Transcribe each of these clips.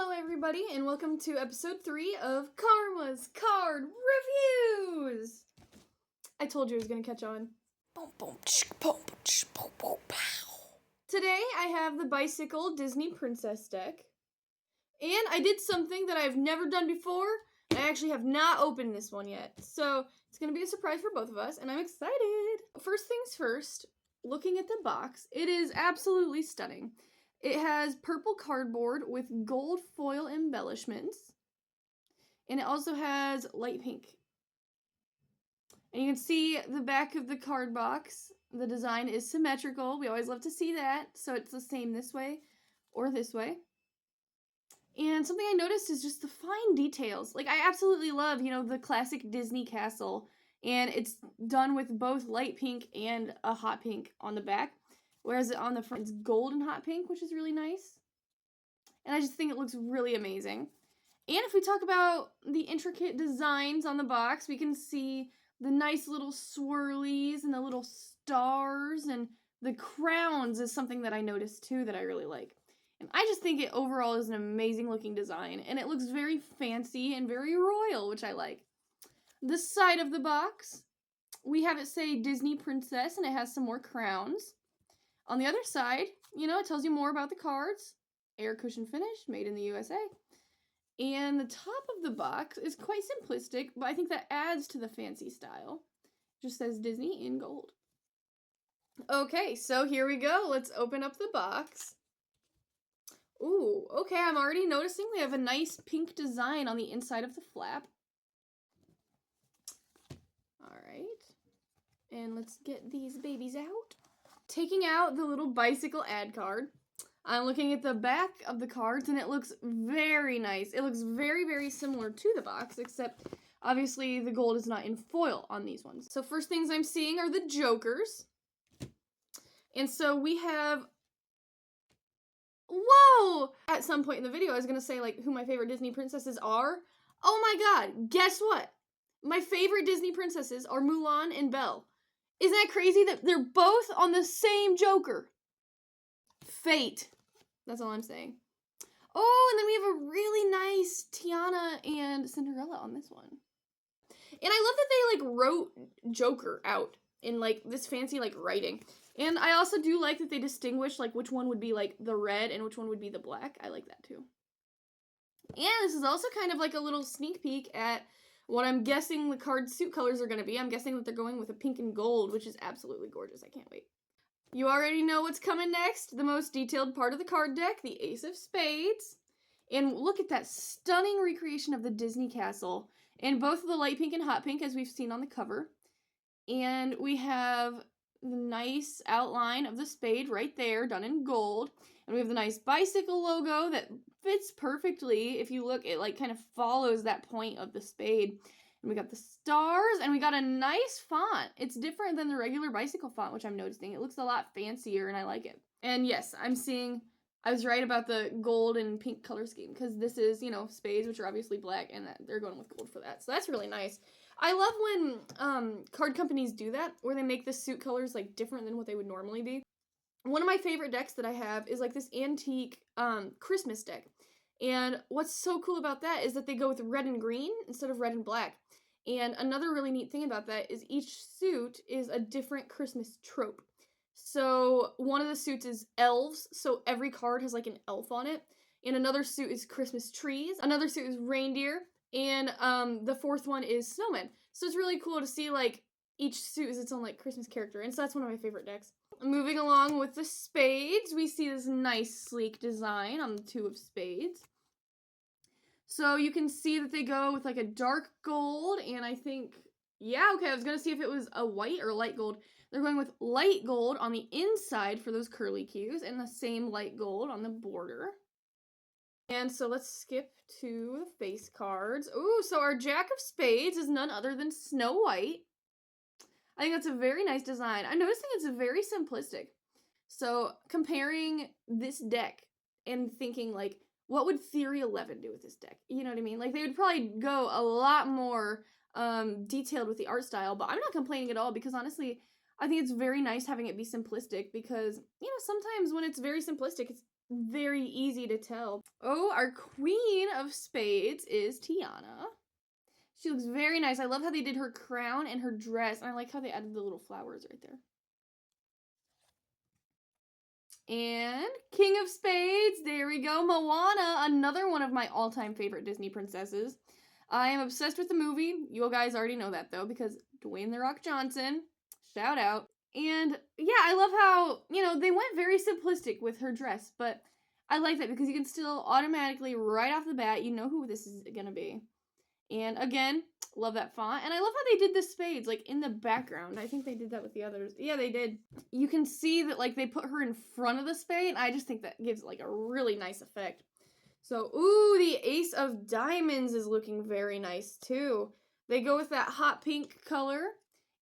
Hello everybody and welcome to episode 3 of Kharma's Card Reviews! I told you I was going to catch on. Today I have the Bicycle Disney Princess deck. And I did something that I've never done before. I actually have not opened this one yet. So it's going to be a surprise for both of us and I'm excited. First things first, looking at the box, it is absolutely stunning. It has purple cardboard with gold foil embellishments. And it also has light pink. And you can see the back of the card box. The design is symmetrical. We always love to see that. So it's the same this way or this way. And something I noticed is just the fine details. Like, I absolutely love, the classic Disney castle. And it's done with both light pink and a hot pink on the back. Whereas on the front, it's gold and hot pink, which is really nice. And I just think it looks really amazing. And if we talk about the intricate designs on the box, we can see the nice little swirlies and the little stars. And the crowns is something that I noticed too that I really like. And I just think it overall is an amazing looking design. And it looks very fancy and very royal, which I like. This side of the box, we have it say Disney Princess, and it has some more crowns. On the other side, it tells you more about the cards. Air cushion finish, made in the USA. And the top of the box is quite simplistic, but I think that adds to the fancy style. It just says Disney in gold. Okay, so here we go. Let's open up the box. Ooh, okay, I'm already noticing we have a nice pink design on the inside of the flap. All right. And let's get these babies out. Taking out the little bicycle ad card, I'm looking at the back of the cards, and it looks very nice. It looks very, very similar to the box, except obviously the gold is not in foil on these ones. So first things I'm seeing are the Jokers. And so we have... Whoa! At some point in the video, I was going to say, who my favorite Disney princesses are. Oh my god, guess what? My favorite Disney princesses are Mulan and Belle. Isn't that crazy that they're both on the same Joker? Fate. That's all I'm saying. Oh, and then we have a really nice Tiana and Cinderella on this one. And I love that they, wrote Joker out in, this fancy, writing. And I also do like that they distinguish, which one would be, the red and which one would be the black. I like that, too. And this is also kind of a little sneak peek at what I'm guessing the card suit colors are going to be. I'm guessing that they're going with a pink and gold, which is absolutely gorgeous. I can't wait. You already know what's coming next. The most detailed part of the card deck, the Ace of Spades. And look at that stunning recreation of the Disney castle. And both the light pink and hot pink, as we've seen on the cover. And we have the nice outline of the spade right there, done in gold. And we have the nice bicycle logo that fits perfectly. If you look, it kind of follows that point of the spade. And we got the stars, and we got a nice font. It's different than the regular bicycle font, which I'm noticing. It looks a lot fancier, and I like it. And yes, I was right about the gold and pink color scheme, because this is, spades, which are obviously black, and they're going with gold for that. So that's really nice. I love when card companies do that, where they make the suit colors, different than what they would normally be. One of my favorite decks that I have is, this antique Christmas deck. And what's so cool about that is that they go with red and green instead of red and black. And another really neat thing about that is each suit is a different Christmas trope. So one of the suits is elves, so every card has an elf on it. And another suit is Christmas trees. Another suit is reindeer. And the fourth one is snowmen. So it's really cool to see each suit is its own Christmas character. And so that's one of my favorite decks. Moving along with the spades, we see this nice sleek design on the two of spades. So you can see that they go with a dark gold, and I think, I was going to see if it was a white or light gold. They're going with light gold on the inside for those curly cues, and the same light gold on the border. And so let's skip to the face cards. Ooh, so our Jack of Spades is none other than Snow White. I think that's a very nice design. I'm noticing it's very simplistic. So comparing this deck and thinking what would Theory 11 do with this deck? You know what I mean? They would probably go a lot more detailed with the art style, but I'm not complaining at all because honestly, I think it's very nice having it be simplistic because, sometimes when it's very simplistic, it's very easy to tell. Oh, our Queen of Spades is Tiana. She looks very nice. I love how they did her crown and her dress, and I like how they added the little flowers right there. And King of Spades, there we go. Moana, another one of my all-time favorite Disney princesses. I am obsessed with the movie. You guys already know that, though, because Dwayne "The Rock" Johnson, shout out. And yeah, I love how, they went very simplistic with her dress, but I like that because you can still automatically, right off the bat, you know who this is going to be. And again, love that font. And I love how they did the spades, like, in the background. I think they did that with the others. Yeah, they did. You can see that, like, they put her in front of the spade. I just think that gives, like, a really nice effect. So, ooh, the Ace of Diamonds is looking very nice, too. They go with that hot pink color.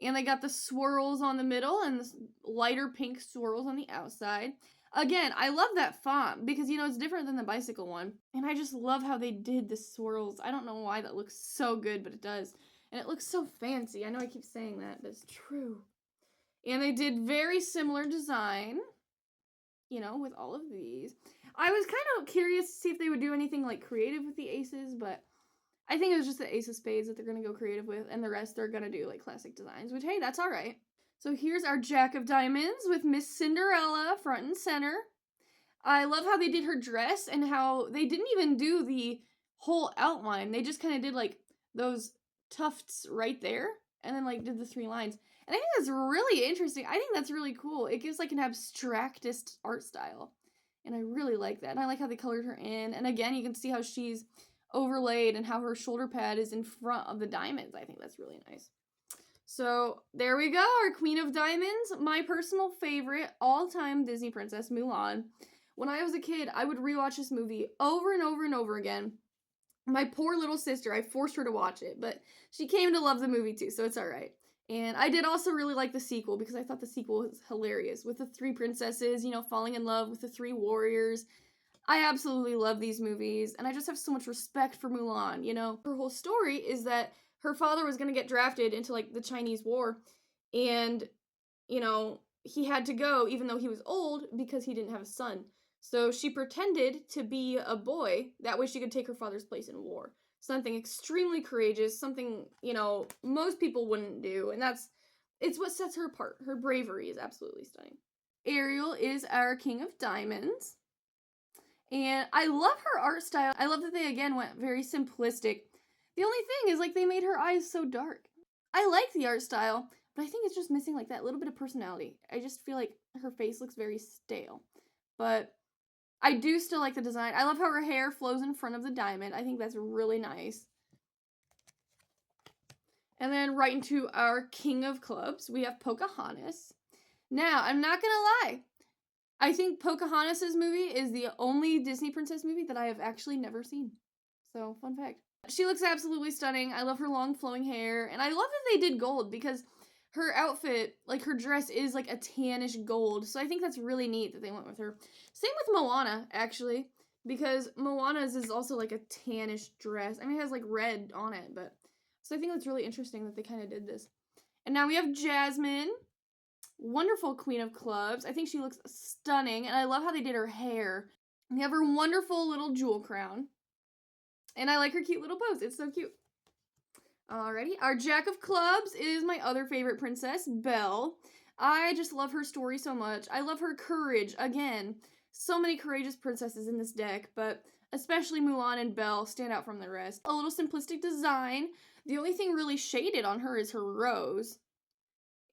And they got the swirls on the middle and the lighter pink swirls on the outside. Again, I love that font because, it's different than the bicycle one. And I just love how they did the swirls. I don't know why that looks so good, but it does. And it looks so fancy. I know I keep saying that, but it's true. And they did very similar design, with all of these. I was kind of curious to see if they would do anything, like, creative with the aces, but I think it was just the Ace of Spades that they're going to go creative with, and the rest they're going to do, like, classic designs, which, hey, that's all right. So here's our Jack of Diamonds with Miss Cinderella front and center. I love how they did her dress and how they didn't even do the whole outline. They just kind of did, like, those tufts right there, and then, like, did the 3 lines. And I think that's really interesting. I think that's really cool. It gives, like, an abstractist art style, and I really like that. And I like how they colored her in. And again, you can see how she's overlaid and how her shoulder pad is in front of the diamonds. I think that's really nice. So there we go, our Queen of Diamonds, my personal favorite all-time Disney princess, Mulan. When I was a kid, I would rewatch this movie over and over and over again. My poor little sister, I forced her to watch it, but she came to love the movie too, so it's all right. And I did also really like the sequel because I thought the sequel was hilarious with the 3 princesses, falling in love with the 3 warriors. I absolutely love these movies, and I just have so much respect for Mulan, Her whole story is that her father was going to get drafted into, like, the Chinese War, and, he had to go even though he was old because he didn't have a son. So she pretended to be a boy, that way she could take her father's place in war. Something extremely courageous, something, most people wouldn't do, and it's what sets her apart. Her bravery is absolutely stunning. Ariel is our King of Diamonds. And I love her art style. I love that they, again, went very simplistic. The only thing is, like, they made her eyes so dark. I like the art style, but I think it's just missing, like, that little bit of personality. I just feel like her face looks very stale. But I do still like the design. I love how her hair flows in front of the diamond. I think that's really nice. And then right into our King of Clubs, we have Pocahontas. Now, I'm not gonna lie. I think Pocahontas' movie is the only Disney princess movie that I have actually never seen. So, fun fact. She looks absolutely stunning. I love her long flowing hair. And I love that they did gold because her outfit, like her dress, is like a tannish gold. So I think that's really neat that they went with her. Same with Moana, actually. Because Moana's is also like a tannish dress. I mean, it has like red on it. But so I think that's really interesting that they kind of did this. And now we have Jasmine. Wonderful Queen of Clubs. I think she looks stunning, and I love how they did her hair. We have her wonderful little jewel crown, and I like her cute little pose. It's so cute. Alrighty, our Jack of Clubs is my other favorite princess, Belle. I just love her story so much. I love her courage. Again, so many courageous princesses in this deck, but especially Mulan and Belle stand out from the rest. A little simplistic design. The only thing really shaded on her is her rose.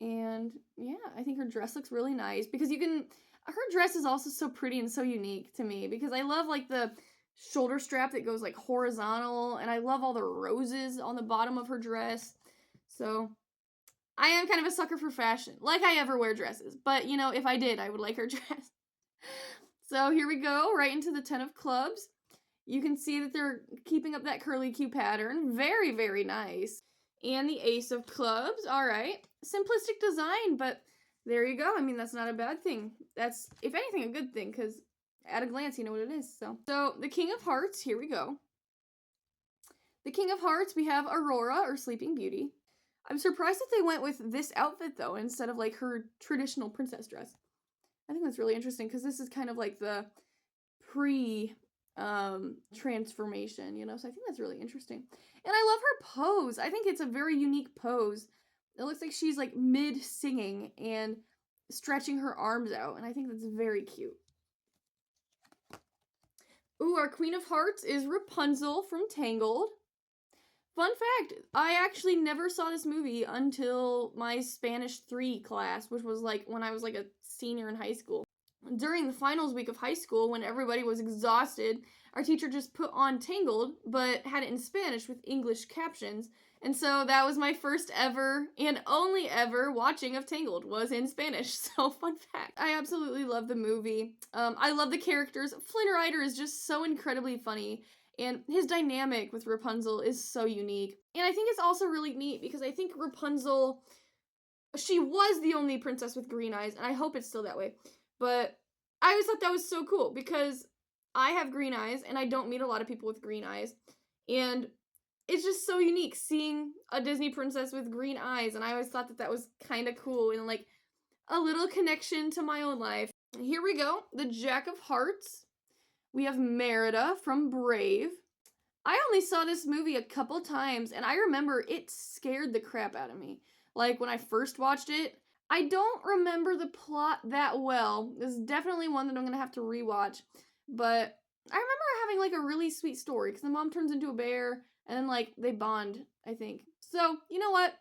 And yeah, I think her dress looks really nice because her dress is also so pretty and so unique to me because I love like the shoulder strap that goes like horizontal, and I love all the roses on the bottom of her dress. So I am kind of a sucker for fashion. Like I ever wear dresses, but if I did, I would like her dress. So here we go, right into the 10 of clubs. You can see that they're keeping up that curly Q pattern. Very, very nice. And the Ace of Clubs. All right. Simplistic design, but there you go. I mean, that's not a bad thing. That's, if anything, a good thing, because at a glance, you know what it is. So the King of Hearts, here we go. The King of Hearts, we have Aurora, or Sleeping Beauty. I'm surprised that they went with this outfit, though, instead of, like, her traditional princess dress. I think that's really interesting, because this is kind of like the transformation, you know, so I think that's really interesting. And I love her pose. I think it's a very unique pose. It looks like she's like mid singing and stretching her arms out, and I think that's very cute. Ooh, our Queen of Hearts is Rapunzel from Tangled. Fun fact, I actually never saw this movie until my Spanish 3 class, which was like when I was like a senior in high school. During the finals week of high school, when everybody was exhausted, our teacher just put on Tangled, but had it in Spanish with English captions. And so that was my first ever and only ever watching of Tangled was in Spanish. So fun fact. I absolutely love the movie. I love the characters. Flynn Rider is just so incredibly funny. And his dynamic with Rapunzel is so unique. And I think it's also really neat because I think Rapunzel, she was the only princess with green eyes, and I hope it's still that way. But I always thought that was so cool because I have green eyes and I don't meet a lot of people with green eyes. And it's just so unique seeing a Disney princess with green eyes. And I always thought that that was kind of cool and like a little connection to my own life. Here we go. The Jack of Hearts. We have Merida from Brave. I only saw this movie a couple times and I remember it scared the crap out of me. Like when I first watched it, I don't remember the plot that well. This is definitely one that I'm going to have to rewatch. But I remember having like a really sweet story because the mom turns into a bear and then like they bond, I think. So, you know what?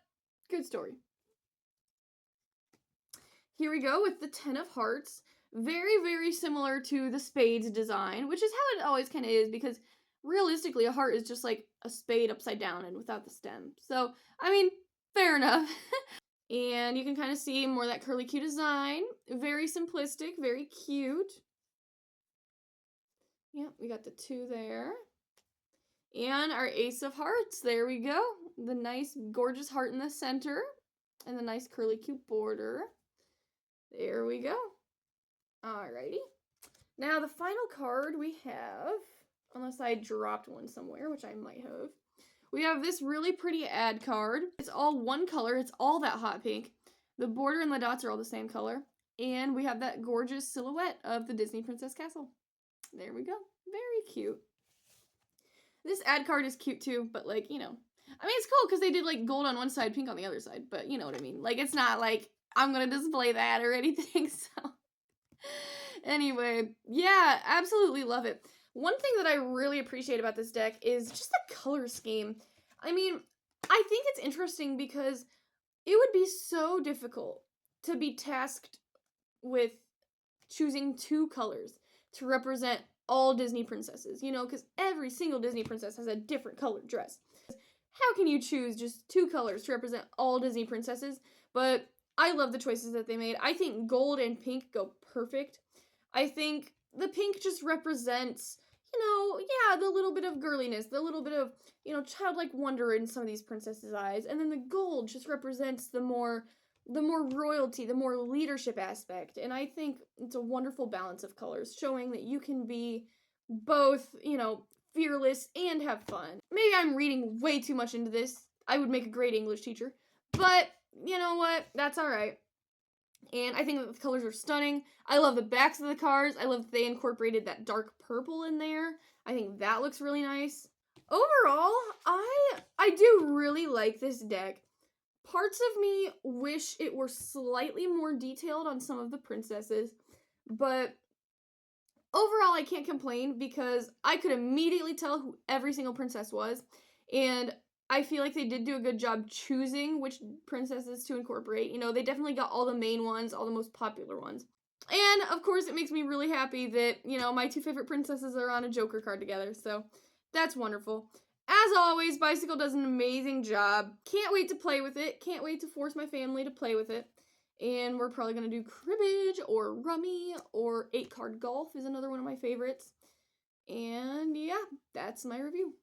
Good story. Here we go with the Ten of Hearts. Very, very similar to the spades design, which is how it always kind of is because realistically a heart is just like a spade upside down and without the stem. So, I mean, fair enough. And you can kind of see more of that curly Q design. Very simplistic, very cute. Yeah, we got the 2 there. And our Ace of Hearts, there we go. The nice, gorgeous heart in the center. And the nice curly Q border. There we go. Alrighty. Now, the final card we have, unless I dropped one somewhere, which I might have, we have this really pretty ad card. It's all one color. It's all that hot pink. The border and the dots are all the same color. And we have that gorgeous silhouette of the Disney Princess Castle. There we go. Very cute. This ad card is cute too, but like, you know. I mean, it's cool because they did like gold on one side, pink on the other side. But you know what I mean. Like, it's not like I'm going to display that or anything. So, anyway, yeah, absolutely love it. One thing that I really appreciate about this deck is just the color scheme. I mean, I think it's interesting because it would be so difficult to be tasked with choosing 2 colors to represent all Disney princesses, you know, because every single Disney princess has a different colored dress. How can you choose just 2 colors to represent all Disney princesses? But I love the choices that they made. I think gold and pink go perfect. I think the pink just represents, you know, yeah, the little bit of girliness, the little bit of, you know, childlike wonder in some of these princesses' eyes. And then the gold just represents the more royalty, the more leadership aspect. And I think it's a wonderful balance of colors, showing that you can be both, you know, fearless and have fun. Maybe I'm reading way too much into this. I would make a great English teacher. But, you know what? That's alright. And I think that the colors are stunning. I love the backs of the cards. I love that they incorporated that dark purple in there. I think that looks really nice. Overall, I do really like this deck. Parts of me wish it were slightly more detailed on some of the princesses, but overall I can't complain because I could immediately tell who every single princess was, and I feel like they did do a good job choosing which princesses to incorporate. You know, they definitely got all the main ones, all the most popular ones. And, of course, it makes me really happy that, you know, my 2 favorite princesses are on a Joker card together, so that's wonderful. As always, Bicycle does an amazing job. Can't wait to play with it. Can't wait to force my family to play with it. And we're probably going to do cribbage or rummy or 8-card golf is another one of my favorites. And, yeah, that's my review.